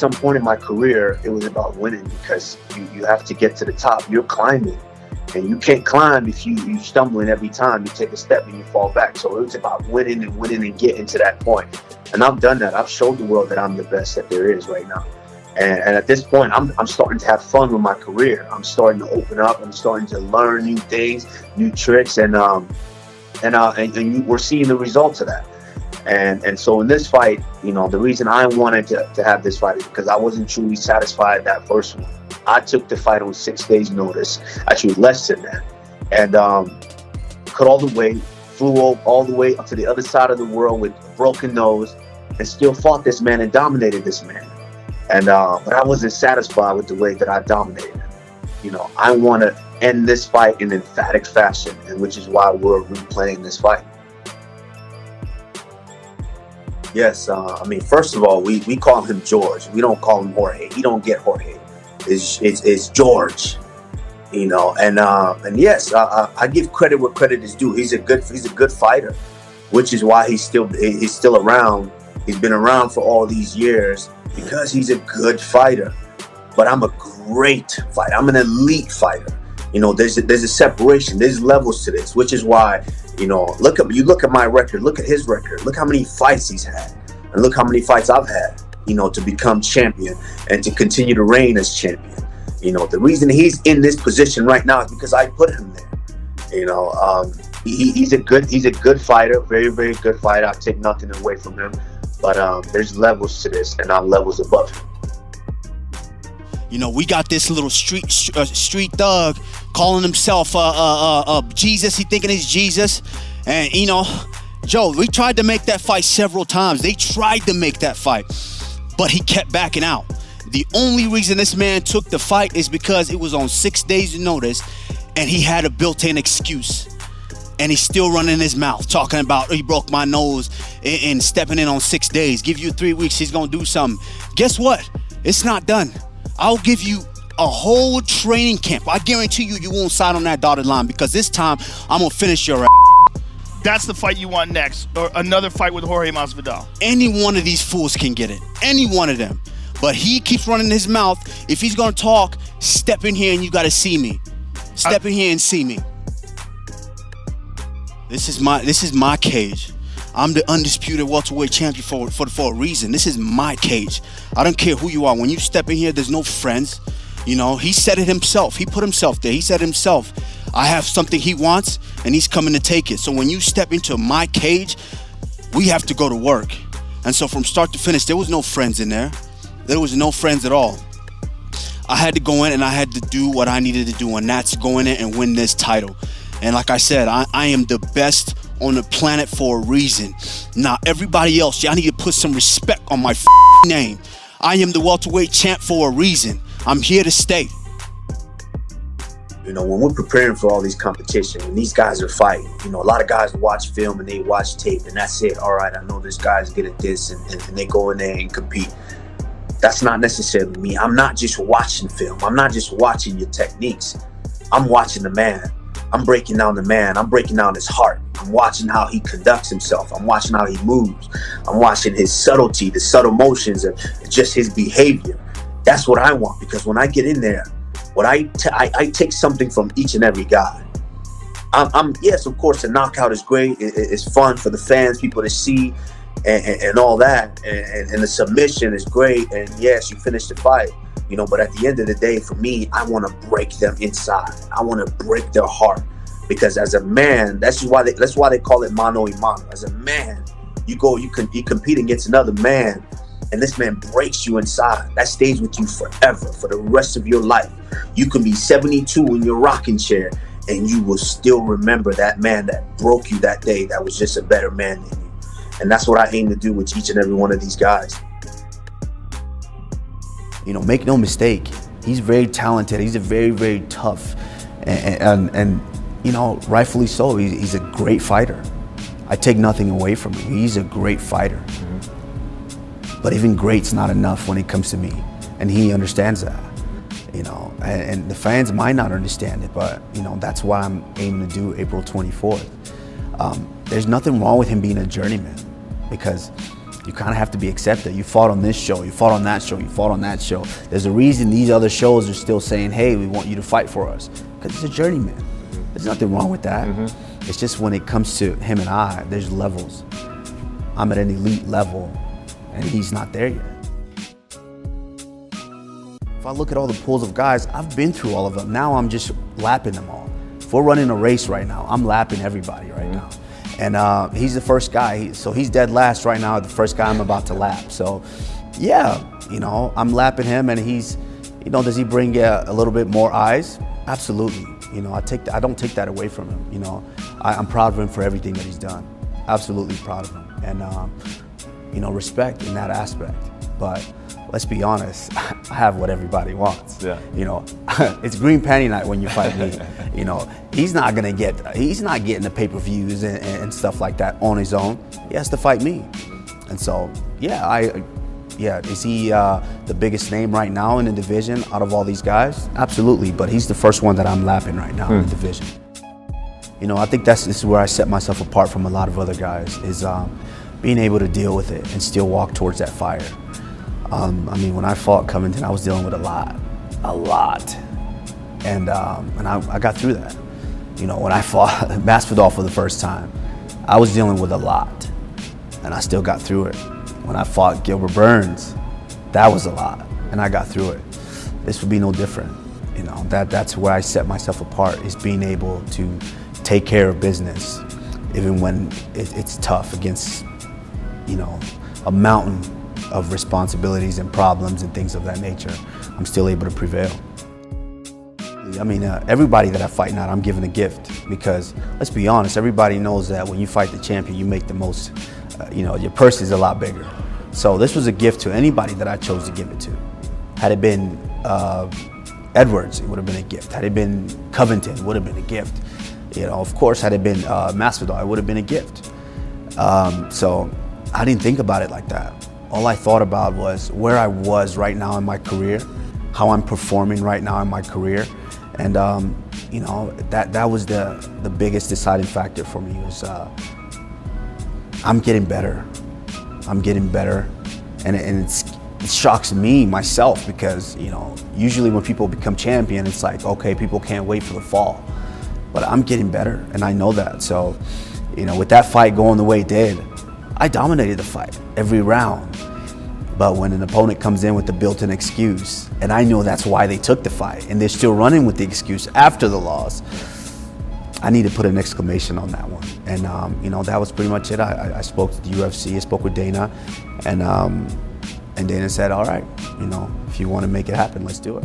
some point in my career, it was about winning, because you have to get to the top. You're climbing, and you can't climb if you stumbling every time you take a step and you fall back. So it was about winning and getting to that point. And I've done that. I've showed the world that I'm the best that there is right now. And at this point, I'm starting to have fun with my career. I'm starting to open up. I'm starting to learn new things, new tricks, and we're seeing the results of that. And so in this fight, you know, the reason I wanted to have this fight is because I wasn't truly satisfied that first one. I took the fight on 6 days notice, actually less than that, and cut all the weight, flew all the way up to the other side of the world with a broken nose, and still fought this man and dominated this man. And but I wasn't satisfied with the way that I dominated him. You know, I want to end this fight in emphatic fashion, and which is why we're replaying this fight. Yes, I mean, first of all, we call him George. We don't call him Jorge. He don't get Jorge. It's George, you know. And yes, I give credit where credit is due. He's a good fighter, which is why he's still around. He's been around for all these years because he's a good fighter. But I'm a great fighter. I'm an elite fighter. You know, there's a separation. There's levels to this, which is why, you know, look at my record. Look at his record. Look how many fights he's had, and look how many fights I've had. You know, to become champion and to continue to reign as champion. You know, the reason he's in this position right now is because I put him there. You know, he's a good fighter, very, very good fighter. I take nothing away from him, but there's levels to this, and I'm levels above him. You know, we got this little street thug calling himself Jesus. He thinking he's Jesus, and you know, Joe, we tried to make that fight several times. They tried to make that fight, but he kept backing out. The only reason this man took the fight is because it was on 6 days' notice, and he had a built-in excuse. And he's still running his mouth, talking about he broke my nose and stepping in on 6 days. Give you 3 weeks, he's gonna do something. Guess what? It's not done. I'll give you a whole training camp. I guarantee you won't sign on that dotted line, because this time I'm gonna finish your ass. That's the fight you want next, or another fight with Jorge Masvidal? Any one of these fools can get it. Any one of them. But he keeps running his mouth. If he's gonna talk, step in here and you gotta see me. Step in here and see me. This is my cage. I'm the undisputed welterweight champion for a reason. This is my cage. I don't care who you are. When you step in here, there's no friends. You know, he said it himself. He put himself there. He said himself, I have something he wants, and he's coming to take it. So when you step into my cage, we have to go to work. And so from start to finish, there was no friends in there. There was no friends at all. I had to go in and I had to do what I needed to do, and that's go in and win this title. And like I said, I am the best on the planet for a reason. Now, everybody else, y'all need to put some respect on my name. I am the welterweight champ for a reason. I'm here to stay. You know, when we're preparing for all these competitions, when these guys are fighting, you know, a lot of guys watch film and they watch tape, and that's it. All right, I know this guy's good at this, and they go in there and compete. That's not necessarily me. I'm not just watching film. I'm not just watching your techniques. I'm watching the man. I'm breaking down the man. I'm breaking down his heart. I'm watching how he conducts himself. I'm watching how he moves. I'm watching his subtlety, the subtle motions, and just his behavior. That's what I want, because when I get in there, I take something from each and every guy. Yes, of course, the knockout is great. It's fun for the fans, people to see, and all that. And the submission is great. And yes, you finish the fight. You know, but at the end of the day, for me, I want to break them inside. I want to break their heart, because as a man, that's why they call it mano y mano. As a man, you compete against another man, and this man breaks you inside. That stays with you forever, for the rest of your life. You can be 72 in your rocking chair, and you will still remember that man that broke you that day, that was just a better man than you. And that's what I aim to do with each and every one of these guys. You know, make no mistake, he's very talented. He's a very, very tough, and you know, rightfully so. He's a great fighter. I take nothing away from him. He's a great fighter. But even great's not enough when it comes to me, and he understands that. You know, and the fans might not understand it, but you know, that's what I'm aiming to do April 24th. There's nothing wrong with him being a journeyman, because you kind of have to be accepted. You fought on this show, you fought on that show, you fought on that show. There's a reason these other shows are still saying, hey, we want you to fight for us. Because it's a journeyman. There's nothing wrong with that. It's just when it comes to him and I, there's levels. I'm at an elite level, and he's not there yet. If I look at all the pools of guys, I've been through all of them. Now I'm just lapping them all. If we're running a race right now, I'm lapping everybody right now. And he's the first guy, so he's dead last right now, the first guy I'm about to lap. So yeah, you know, I'm lapping him, and he's, you know, does he bring a little bit more eyes? Absolutely. You know, I don't take that away from him. You know, I'm proud of him for everything that he's done. Absolutely proud of him. And, you know, respect in that aspect. But let's be honest, I have what everybody wants. Yeah. You know, it's green panty night when you fight me. You know, he's not getting the pay-per-views and stuff like that on his own. He has to fight me. And so, yeah, is he the biggest name right now in the division out of all these guys? Absolutely, but he's the first one that I'm lapping right now in the division. You know, I think this is where I set myself apart from a lot of other guys, is being able to deal with it and still walk towards that fire. I mean, when I fought Covington, I was dealing with a lot. And I got through that. You know, when I fought Masvidal for the first time, I was dealing with a lot, and I still got through it. When I fought Gilbert Burns, that was a lot, and I got through it. This would be no different. You know, that's where I set myself apart, is being able to take care of business, even when it's tough against, you know, a mountain of responsibilities and problems and things of that nature. I'm still able to prevail. I mean, everybody that I fight now, I'm giving a gift, because let's be honest, everybody knows that when you fight the champion, you make the most, you know, your purse is a lot bigger. So this was a gift to anybody that I chose to give it to. Had it been Edwards, it would have been a gift. Had it been Covington, it would have been a gift. You know, of course, had it been Masvidal, it would have been a gift. So I didn't think about it like that. All I thought about was where I was right now in my career, how I'm performing right now in my career. And, you know, that was the biggest deciding factor for me, was I'm getting better. I'm getting better. And it shocks me, myself, because, you know, usually when people become champion, it's like, okay, people can't wait for the fall. But I'm getting better, and I know that. So, you know, with that fight going the way it did, I dominated the fight every round. But when an opponent comes in with the built-in excuse, and I know that's why they took the fight, and they're still running with the excuse after the loss, I need to put an exclamation on that one. And you know, that was pretty much it. I spoke to the UFC, I spoke with Dana, and Dana said, all right, you know, if you want to make it happen, let's do it.